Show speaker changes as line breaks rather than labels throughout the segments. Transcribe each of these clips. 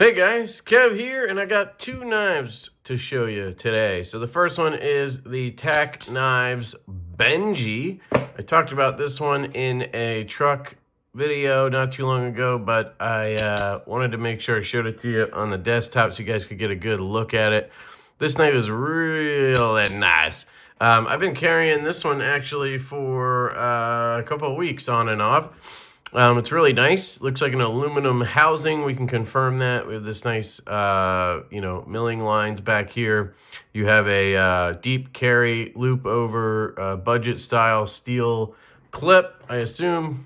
Hey guys, Kev here, and I got two knives to show you today. So the first one is the Tack Knives Benji. I talked about this one in a truck video not too long ago, but I wanted to make sure I showed it to you on the desktop so you guys could get a good look at it. This knife is really nice. I've been carrying this one actually for a couple of weeks on and off. It's really nice. Looks like an aluminum housing. We can confirm that. We have this nice, milling lines back here. You have a deep carry loop over budget style steel clip, I assume.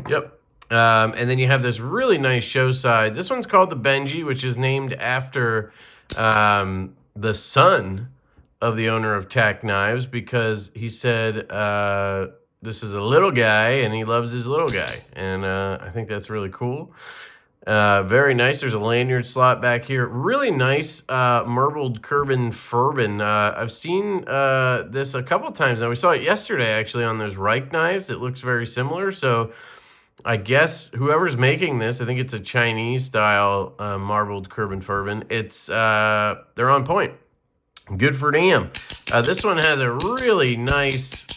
Yep. And then you have this really nice show side. This one's called the Benji, which is named after the son of the owner of Tack Knives, because he said this is a little guy and he loves his little guy. And I think that's really cool. Very nice. There's a lanyard slot back here. Really nice marbled carbon furbin. I've seen this a couple times now. We saw it yesterday actually on those Reich knives. It looks very similar. So I guess whoever's making this, I think it's a Chinese style marbled carbon furbin. It's they're on point. Good for them. This one has a really nice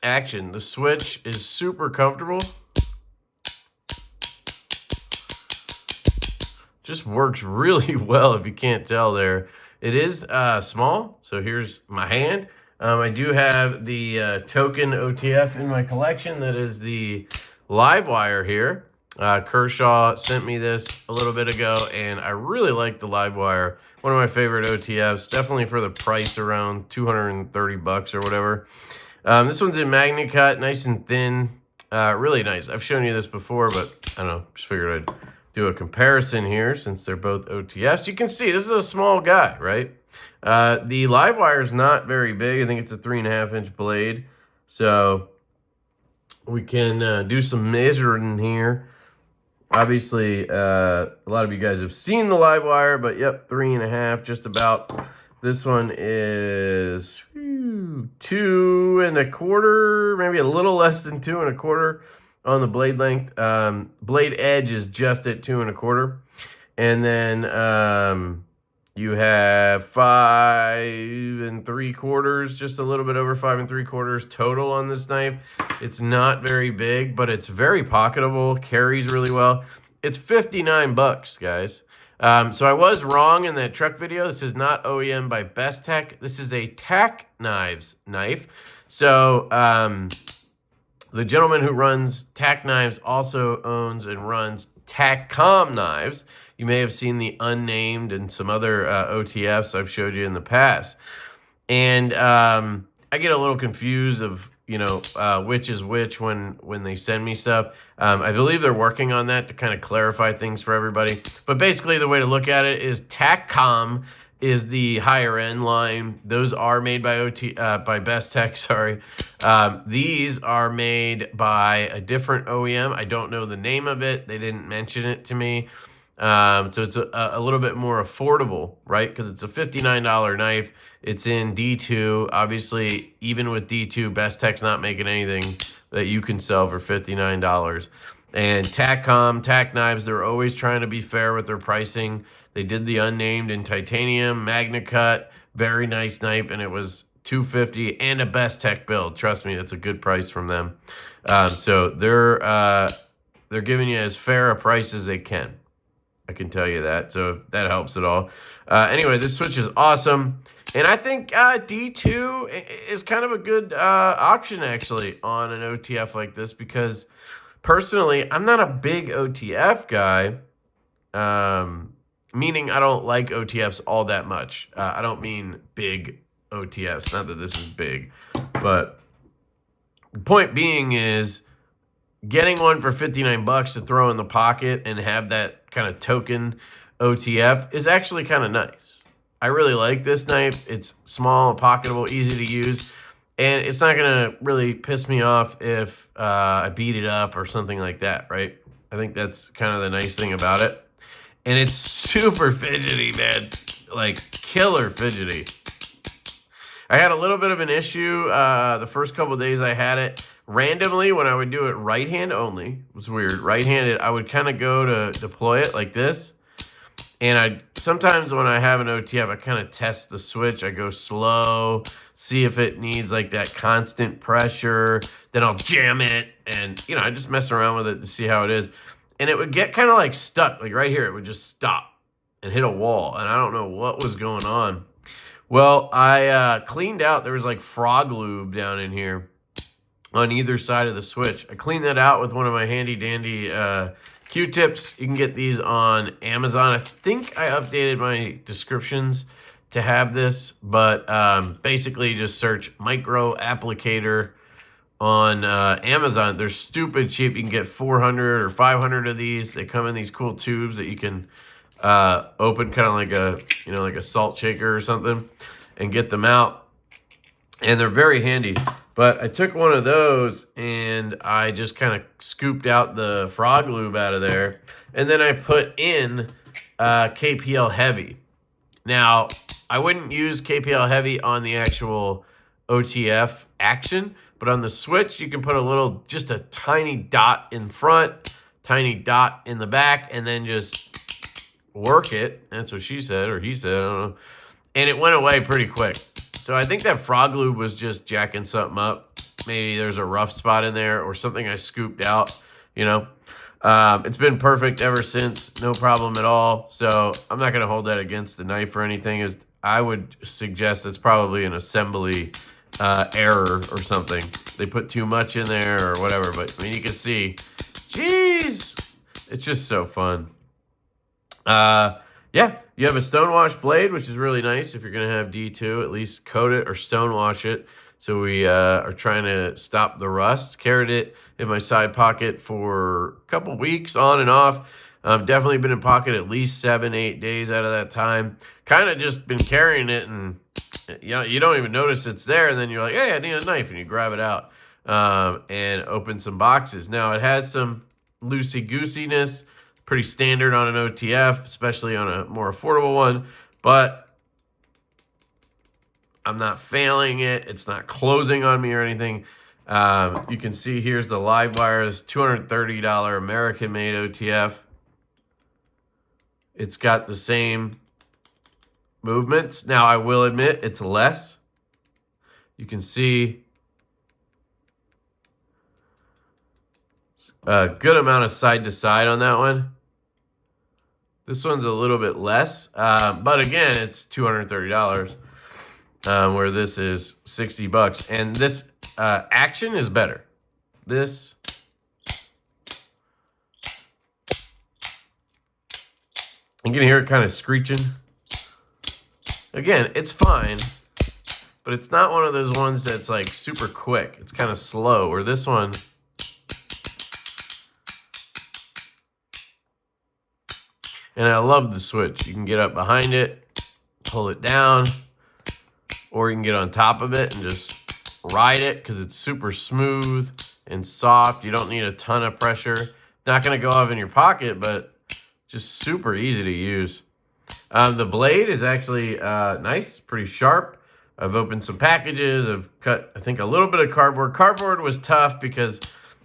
action. The switch is super comfortable. Just works really well if you can't tell there. It is small, so here's my hand. I do have the token OTF in my collection. That is the live wire here. Kershaw sent me this a little bit ago, and I really like the live wire. One of my favorite OTFs, definitely for the price, around 230 bucks or whatever. This one's in Magna Cut, nice and thin, really nice. I've shown you this before, but I don't know, just figured I'd do a comparison here since they're both OTFs. You can see this is a small guy, right? The live wire is not very big. I think it's a 3.5-inch blade. So we can do some measuring here. Obviously, a lot of you guys have seen the live wire, but yep, 3.5, just about. This one is 2.25, maybe a little less than 2.25 on the blade length. Blade edge is just at 2.25. And then you have 5.75, just a little bit over 5.75 total on this knife. It's not very big, but it's very pocketable, carries really well. It's 59 bucks, guys. So I was wrong in that truck video. This is not OEM by Best Tech. This is a Tack Knives knife. So the gentleman who runs Tack Knives also owns and runs Tackcom Knives. You may have seen the unnamed and some other OTFs I've showed you in the past. And I get a little confused of, which is which when they send me stuff. I believe they're working on that to kind of clarify things for everybody. But basically the way to look at it is Tackcom is the higher end line. Those are made by by Best Tech, sorry. These are made by a different OEM. I don't know the name of it. They didn't mention it to me. So it's a little bit more affordable, right? Because it's a $59 knife. It's in D2. Obviously, even with D2, Best Tech's not making anything that you can sell for $59. And Tackcom, Tack Knives, they're always trying to be fair with their pricing. They did the unnamed in titanium, Magna Cut, very nice knife, and it was $250 and a Best Tech build. Trust me, that's a good price from them. So they're giving you as fair a price as they can. I can tell you that, so that helps at all. Anyway, this switch is awesome, and I think D2 is kind of a good option, actually, on an OTF like this, because personally, I'm not a big OTF guy, meaning I don't like OTFs all that much. I don't mean big OTFs, not that this is big, but the point being is getting one for 59 bucks to throw in the pocket and have that kind of token OTF is actually kind of nice. I really like this knife. It's small, pocketable, easy to use, and it's not going to really piss me off if I beat it up or something like that, right? I think that's kind of the nice thing about it. And it's super fidgety, man. Like, killer fidgety. I had a little bit of an issue the first couple of days I had it. Randomly, when I would do it right hand only, it was weird, right-handed, I would kind of go to deploy it like this. And sometimes when I have an OTF, I kind of test the switch. I go slow, see if it needs like that constant pressure. Then I'll jam it, and you know, I just mess around with it to see how it is. And it would get kind of like stuck, like right here. It would just stop and hit a wall, and I don't know what was going on. Well, I cleaned out. There was like frog lube down in here on either side of the switch. I cleaned that out with one of my handy dandy Q-tips. You can get these on Amazon. I think I updated my descriptions to have this, but basically just search micro applicator on Amazon. They're stupid cheap. You can get 400 or 500 of these. They come in these cool tubes that you can open, kind of like a, you know, like a salt shaker or something, and get them out. And they're very handy. But I took one of those and I just kind of scooped out the frog lube out of there. And then I put in KPL Heavy. Now, I wouldn't use KPL Heavy on the actual OTF action, but on the switch, you can put a little, just a tiny dot in front, tiny dot in the back, and then just work it. That's what she said, or he said, I don't know. And it went away pretty quick. So I think that frog lube was just jacking something up. Maybe there's a rough spot in there or something I scooped out, you know. It's been perfect ever since, no problem at all. So I'm not going to hold that against the knife or anything. I would suggest it's probably an assembly error or something. They put too much in there or whatever. But I mean, you can see, geez, it's just so fun. Yeah, you have a stonewash blade, which is really nice. If you're going to have D2, at least coat it or stonewash it. So we are trying to stop the rust. Carried it in my side pocket for a couple weeks on and off. Definitely been in pocket at least 7-8 days out of that time. Kind of just been carrying it, and you know, you don't even notice it's there. And then you're like, hey, I need a knife. And you grab it out and open some boxes. Now, it has some loosey-goosiness. Pretty standard on an OTF, especially on a more affordable one. But I'm not failing it. It's not closing on me or anything. You can see here's the live wires, $230 American-made OTF. It's got the same movements. Now, I will admit it's less. You can see a good amount of side to side on that one. This one's a little bit less, but again, it's $230, where this is $60. And this action is better. This, you can hear it kind of screeching. Again, it's fine, but it's not one of those ones that's like super quick. It's kind of slow, where this one, and I love the switch. You can get up behind it, pull it down, or you can get on top of it and just ride it because it's super smooth and soft. You don't need a ton of pressure. Not going to go off in your pocket, but just super easy to use. The blade is actually nice, pretty sharp. I've opened some packages. I've cut, I think, a little bit of cardboard. Cardboard was tough because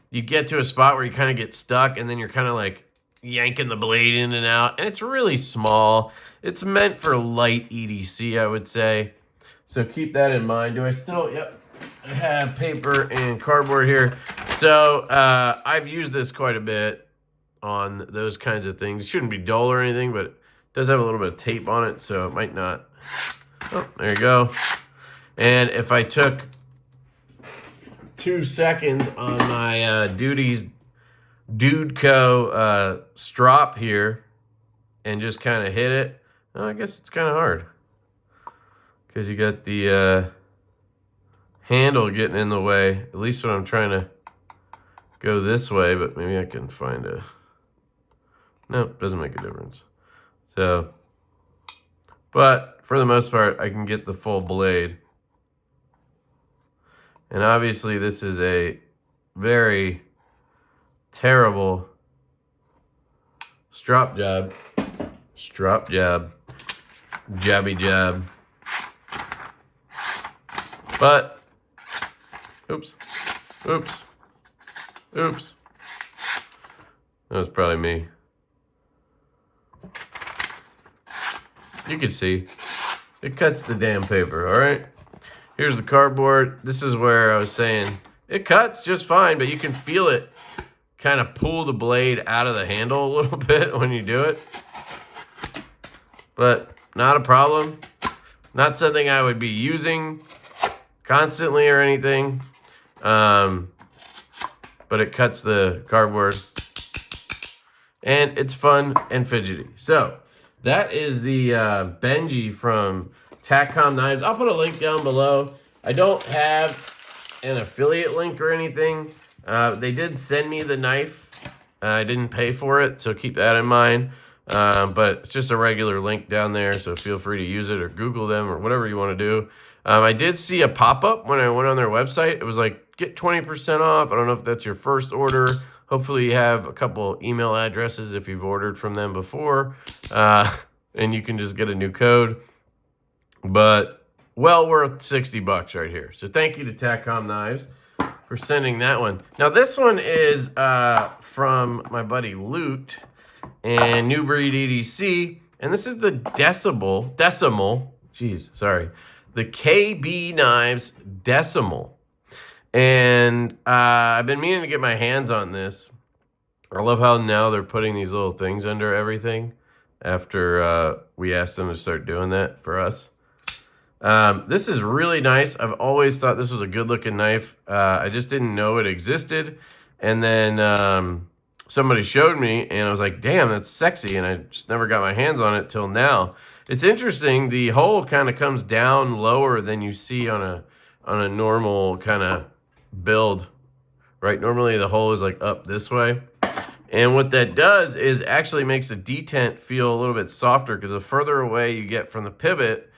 you get to a spot where you kind of get stuck, and then you're kind of like yanking the blade in and out. And it's really small. It's meant for light EDC, I would say. So keep that in mind. Do I still, yep, I have paper and cardboard here. So I've used this quite a bit on those kinds of things. It shouldn't be dull or anything, but it does have a little bit of tape on it, so it might not. Oh, there you go. And if I took 2 seconds on my Dudeco strop here and just kind of hit it, well, I guess it's kind of hard because you got the handle getting in the way, at least when I'm trying to go this way, but maybe I can find a, nope, doesn't make a difference. So, but for the most part, I can get the full blade. And obviously this is a very terrible strop job, jabby jab. But, oops. That was probably me. You can see. It cuts the damn paper, all right? Here's the cardboard. This is where I was saying it cuts just fine, but you can feel it kind of pull the blade out of the handle a little bit when you do it. But not a problem. Not something I would be using constantly or anything. But it cuts the cardboard. And it's fun and fidgety. So that is the Benji from TacCom Knives. I'll put a link down below. I don't have an affiliate link or anything. They did send me the knife. I didn't pay for it, so keep that in mind. But it's just a regular link down there, so feel free to use it or Google them or whatever you want to do. I did see a pop-up when I went on their website. It was like, get 20% off. I don't know if that's your first order. Hopefully you have a couple email addresses if you've ordered from them before. And you can just get a new code. But well worth 60 bucks right here. So thank you to TacCom Knives for sending that one. Now this one is from my buddy Loot and New Breed EDC. And this is the Decimal, the KB Knives Decimal. And I've been meaning to get my hands on this. I love how now they're putting these little things under everything after we asked them to start doing that for us. This is really nice. I've always thought this was a good looking knife. I just didn't know it existed. And then somebody showed me and I was like, damn, that's sexy. And I just never got my hands on it till now. It's interesting. The hole kind of comes down lower than you see on a normal kind of build, right? Normally the hole is like up this way. And what that does is actually makes the detent feel a little bit softer, because the further away you get from the pivot,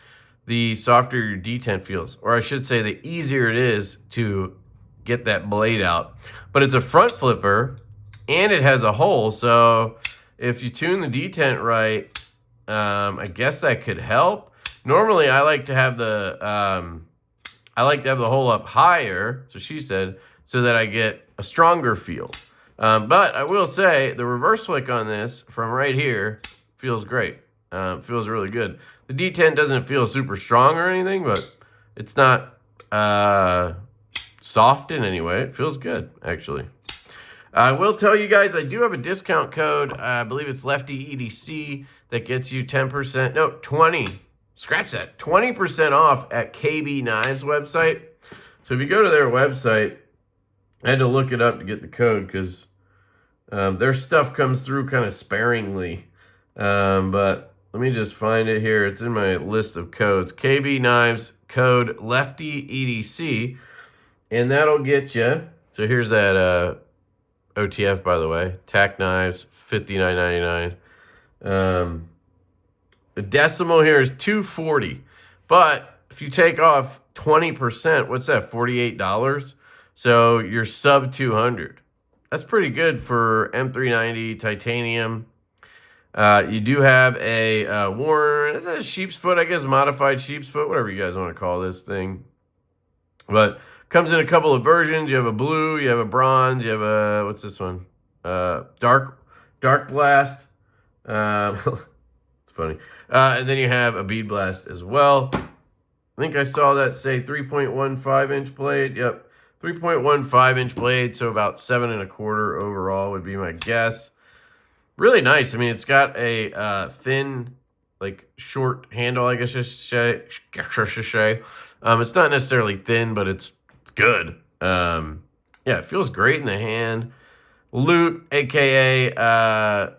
the softer your detent feels. Or I should say, the easier it is to get that blade out. But it's a front flipper, and it has a hole. So if you tune the detent right, I guess that could help. Normally, I like to have the hole up higher, so she said, so that I get a stronger feel. But I will say the reverse flick on this from right here feels great. Feels really good. The detent doesn't feel super strong or anything, but it's not soft in any way. It feels good, actually. I will tell you guys, I do have a discount code. I believe it's LeftyEDC that gets you 10%. No, 20. Scratch that. 20% off at KB Knives website. So if you go to their website, I had to look it up to get the code because their stuff comes through kind of sparingly. But let me just find it here. It's in my list of codes. KB Knives code LeftyEDC. And that'll get you. So here's that OTF, by the way. Tac Knives, $59.99. The decimal here is $240. But if you take off 20%, what's that? $48. So you're sub 200. That's pretty good for M390 titanium. You do have a worn, is that a sheep's foot? I guess modified sheep's foot, whatever you guys want to call this thing. But comes in a couple of versions. You have a blue, you have a bronze, you have a, what's this one? Dark blast. It's funny. And then you have a bead blast as well. I think I saw that say 3.15 inch blade. Yep. 3.15 inch blade, so about 7 1/4 overall would be my guess. Really nice. I mean, it's got a thin, like short handle, I guess. It's not necessarily thin, but it's good. Yeah, it feels great in the hand. Loot, aka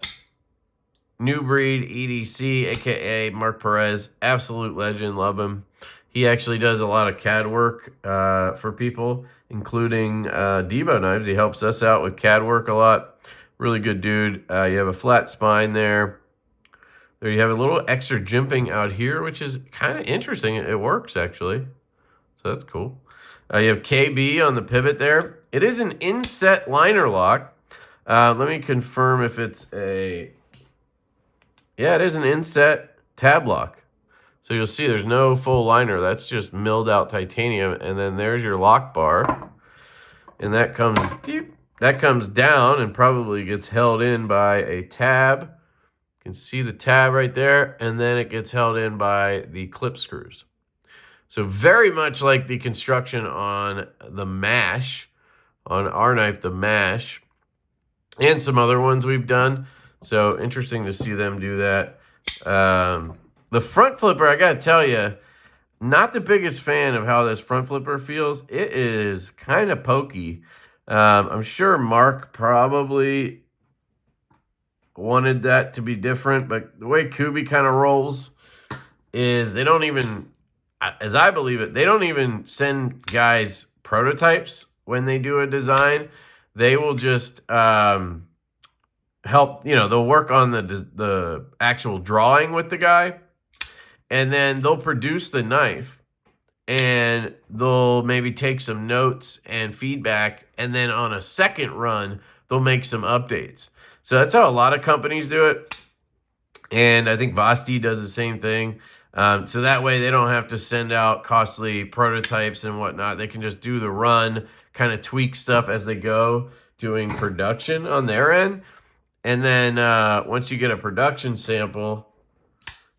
New Breed EDC, aka Mark Perez, absolute legend. Love him. He actually does a lot of CAD work for people, including Divo knives. He helps us out with CAD work a lot. Really good dude. You have a flat spine there. There you have a little extra jimping out here, which is kind of interesting. It works, actually. So that's cool. You have KB on the pivot there. It is an inset liner lock. Let me confirm if it's a... Yeah, it is an inset tab lock. So you'll see there's no full liner. That's just milled out titanium. And then there's your lock bar. And that comes down and probably gets held in by a tab. You can see the tab right there. And then it gets held in by the clip screws. So very much like the construction on the Mash, on our knife, the Mash, and some other ones we've done. So interesting to see them do that. The front flipper, I got to tell you, not the biggest fan of how this front flipper feels. It is kind of pokey. I'm sure Mark probably wanted that to be different, but the way Kubi kind of rolls is they don't even, as I believe it, they don't even send guys prototypes when they do a design. They will just help, they'll work on the actual drawing with the guy, and then they'll produce the knife, and they'll maybe take some notes and feedback, and then on a second run, they'll make some updates. So that's how a lot of companies do it, and I think Vosti does the same thing. So that way they don't have to send out costly prototypes and whatnot. They can just do the run, kind of tweak stuff as they go, doing production on their end. And then once you get a production sample,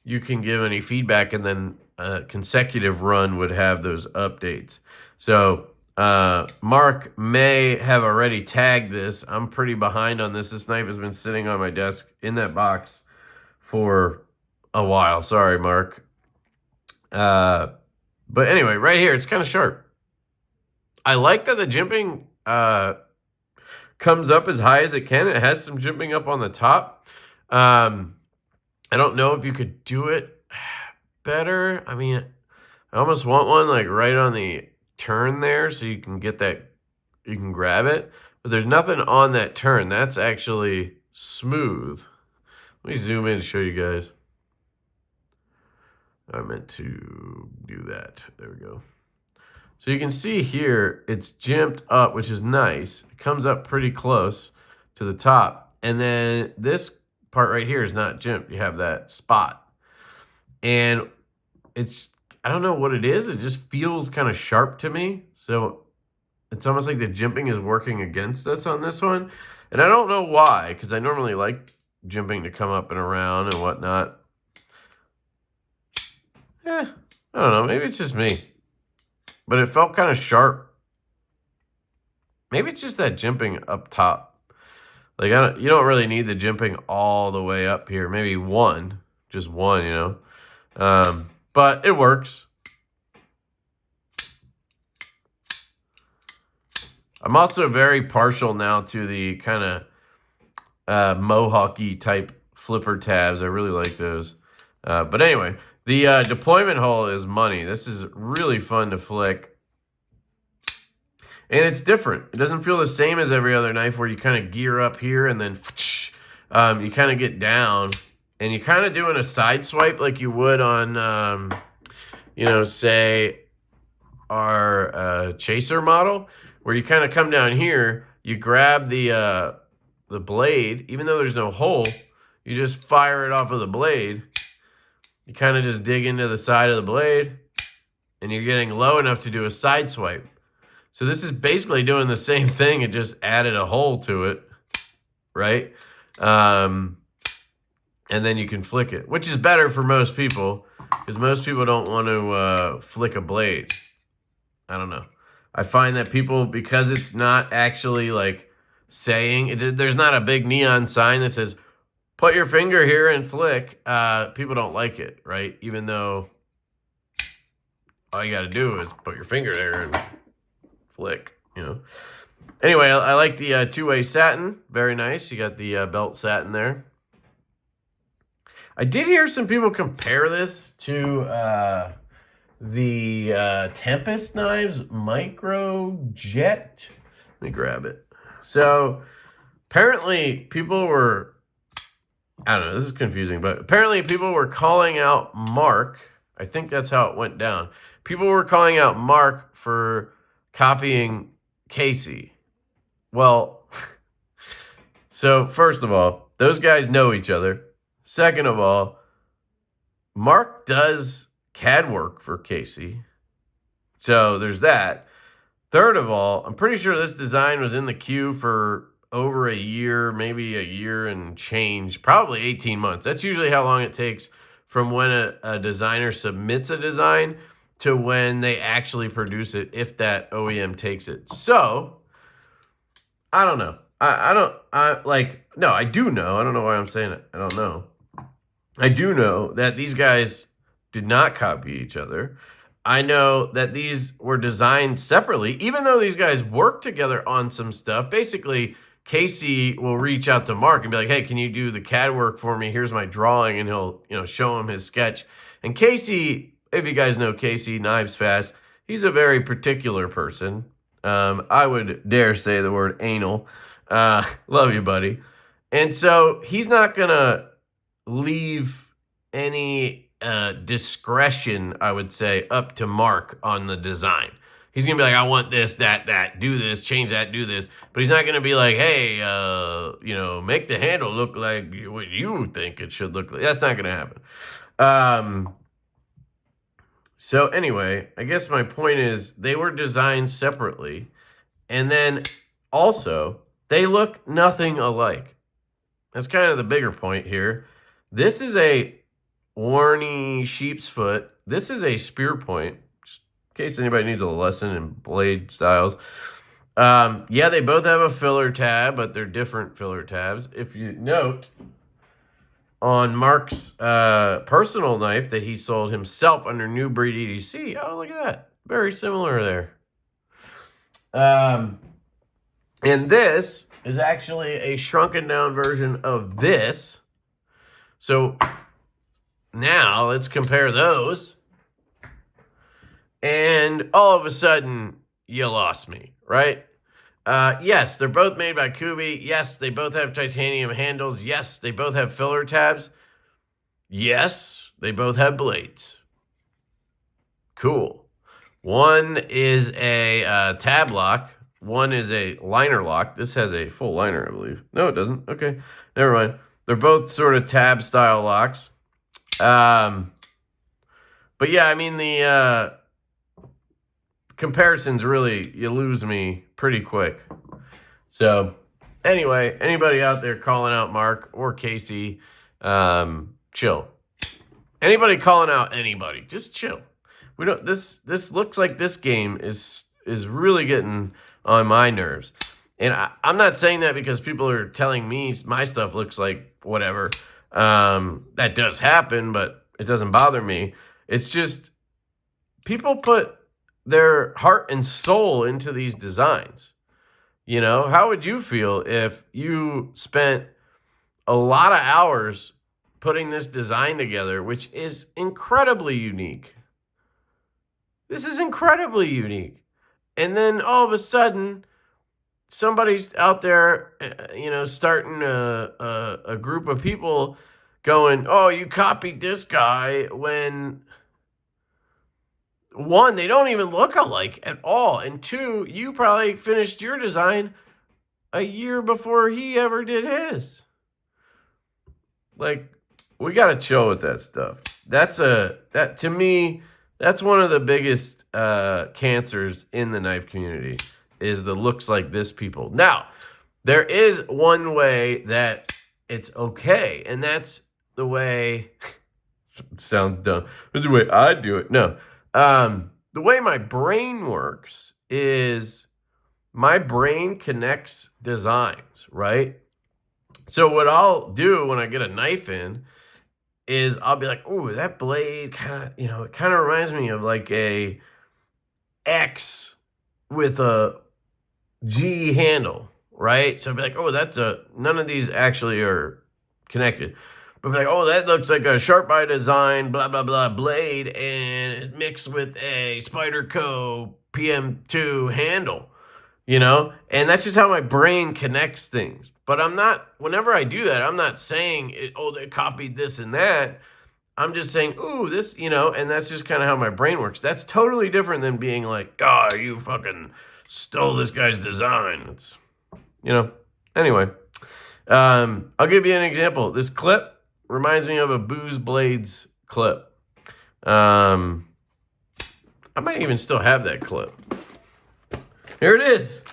you can give any feedback, and then a consecutive run would have those updates. So Mark may have already tagged this. I'm pretty behind on this. This knife has been sitting on my desk in that box for a while. Sorry, Mark. But anyway, right here, it's kind of sharp. I like that the jimping comes up as high as it can. It has some jimping up on the top. I don't know if you could do it better. I mean, I almost want one like right on the turn there so you can get that, you can grab it. But there's nothing on that turn. That's actually smooth. Let me zoom in and show you guys. I meant to do that. There we go. So you can see here, it's jimped up, which is nice. It comes up pretty close to the top. And then this part right here is not jimped. You have that spot. And it's, I don't know what it is. It just feels kind of sharp to me. So it's almost like the jimping is working against us on this one. And I don't know why, because I normally like jimping to come up and around and whatnot. I don't know. Maybe it's just me. But it felt kind of sharp. Maybe it's just that jimping up top. Like, you don't really need the jimping all the way up here. Maybe one. Just one, you know. But it works. I'm also very partial now to the kind of mohawky type flipper tabs. I really like those. But anyway, the deployment hole is money. This is really fun to flick. And it's different. It doesn't feel the same as every other knife where you kind of gear up here and then you kind of get down. And you kind of doing a side swipe like you would on, you know, say our Chaser model, where you kind of come down here, you grab the blade, even though there's no hole, you just fire it off of the blade. You kind of just dig into the side of the blade, and you're getting low enough to do a side swipe. So this is basically doing the same thing. It just added a hole to it, right? And then you can flick it, which is better for most people, because most people don't want to flick a blade. I don't know. I find that people, because it's not actually like saying, there's not a big neon sign that says, put your finger here and flick. People don't like it, right? Even though all you got to do is put your finger there and flick, you know. Anyway, I like the two-way satin. Very nice. You got the belt satin there. I did hear some people compare this to the Tempest Knives Micro Jet. Let me grab it. So apparently people were, I don't know, this is confusing, but apparently people were calling out Mark. I think that's how it went down. People were calling out Mark for copying Casey. Well, so first of all, those guys know each other. Second of all, Mark does CAD work for Casey. So there's that. Third of all, I'm pretty sure this design was in the queue for over a year, maybe a year and change, probably 18 months. That's usually how long it takes from when a designer submits a design to when they actually produce it, if that OEM takes it. So, I don't know. I do know. I don't know why I'm saying it. I don't know. I do know that these guys did not copy each other. I know that these were designed separately, even though these guys work together on some stuff. Basically, Casey will reach out to Mark and be like, hey, can you do the CAD work for me? Here's my drawing. And he'll, show him his sketch. And Casey, if you guys know Casey, Knives Fast, he's a very particular person. I would dare say the word anal. Love you, buddy. And so he's not going to leave any discretion, I would say, up to Mark on the design. He's going to be like, I want this, that, do this, change that, do this. But he's not going to be like, hey, make the handle look like what you think it should look like. That's not going to happen. So anyway, I guess my point is they were designed separately. And then also, they look nothing alike. That's kind of the bigger point here. This is a Warney sheep's foot. This is a spear point, just in case anybody needs a lesson in blade styles. Yeah, they both have a filler tab, but they're different filler tabs. If you note, on Mark's personal knife that he sold himself under New Breed EDC, oh, look at that. Very similar there. And this is actually a shrunken down version of this. So now let's compare those. And all of a sudden, you lost me, right? Yes, they're both made by Kubi. Yes, they both have titanium handles. Yes, they both have filler tabs. Yes, they both have blades. Cool. One is a tab lock. One is a liner lock. This has a full liner, I believe. No, it doesn't. Okay, never mind. They're both sort of tab style locks. But yeah, I mean, the comparisons really, you lose me pretty quick. So anyway, anybody out there calling out Mark or Casey, chill. Anybody calling out anybody, just chill. We don't. This looks like this game is really getting on my nerves. And I'm not saying that because people are telling me my stuff looks like whatever. That does happen, but it doesn't bother me. It's just people put their heart and soul into these designs. How would you feel if you spent a lot of hours putting this design together, which is incredibly unique? This is incredibly unique. And then all of a sudden, somebody's out there, starting a group of people going, oh, you copied this guy, when one, they don't even look alike at all. And two, you probably finished your design a year before he ever did his. Like, we got to chill with that stuff. To me, that's one of the biggest cancers in the knife community, is the looks like this people. Now, there is one way that it's okay, and that's the way, sounds dumb, that's the way I do it. No, the way my brain works is my brain connects designs, right? So what I'll do when I get a knife in is I'll be like, oh, that blade it kind of reminds me of like a X with a G handle, right? So I'll be like, oh, none of these actually are connected. But like, oh, that looks like a Sharp by Design, blah, blah, blah, blade, and it mixed with a Spyderco PM2 handle, And that's just how my brain connects things. But whenever I do that, I'm not saying, they copied this and that. I'm just saying, ooh, this, and that's just kind of how my brain works. That's totally different than being like, oh, you fucking stole this guy's design. It's, anyway. I'll give you an example. This clip reminds me of a Booze Blades clip. I might even still have that clip. Here it is.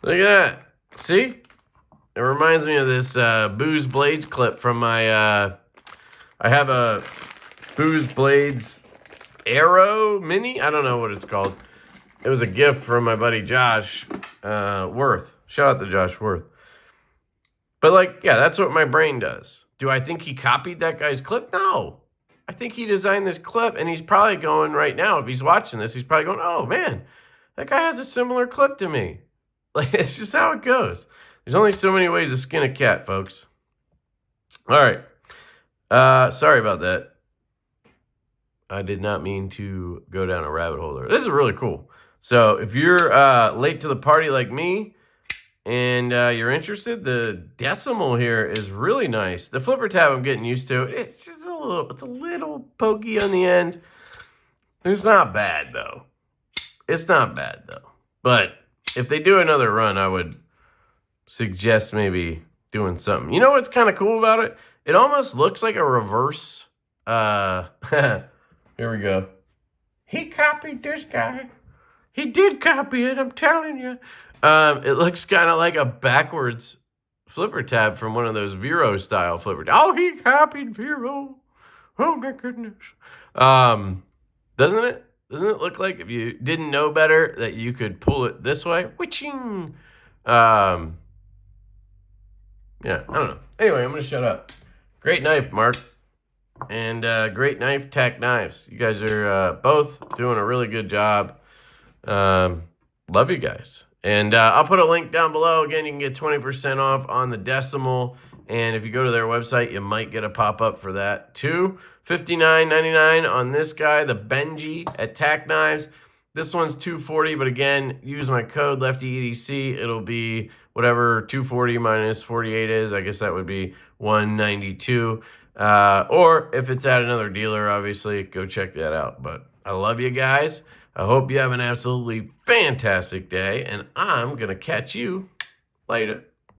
Look at that. See? It reminds me of this Booze Blades clip from my... I have a Booze Blades Arrow Mini. I don't know what it's called. It was a gift from my buddy Josh Worth. Shout out to Josh Worth. But, like, yeah, that's what my brain does. Do I think he copied that guy's clip? No. I think he designed this clip, and he's probably going right now, if he's watching this, he's probably going, oh, man, that guy has a similar clip to me. Like, it's just how it goes. There's only so many ways to skin a cat, folks. All right. Sorry about that. I did not mean to go down a rabbit hole there. This is really cool. So if you're late to the party like me and you're interested, the decimal here is really nice. The flipper tab I'm getting used to. It's just it's a little pokey on the end. It's not bad, though. It's not bad, though. But if they do another run, I would suggest maybe doing something. You know what's kind of cool about it? It almost looks like a reverse. Here we go. He copied this guy. He did copy it, I'm telling you. It looks kind of like a backwards flipper tab from one of those Vero style flipper tabs. Oh, he copied Vero. Oh my goodness. Doesn't it? Doesn't it look like, if you didn't know better, that you could pull it this way? Witching. Yeah, I don't know. Anyway, I'm going to shut up. Great knife, Mark. And great knife, Tack Knives. You guys are both doing a really good job. Love you guys. And I'll put a link down below. Again, you can get 20% off on the decimal. And if you go to their website, you might get a pop-up for that too. $59.99 on this guy, the Benji at Tack Knives. This one's $240, but again, use my code LeftyEDC. It'll be whatever 240 minus 48 is. I guess that would be $192. Or if it's at another dealer, obviously, go check that out. But I love you guys. I hope you have an absolutely fantastic day, and I'm going to catch you later.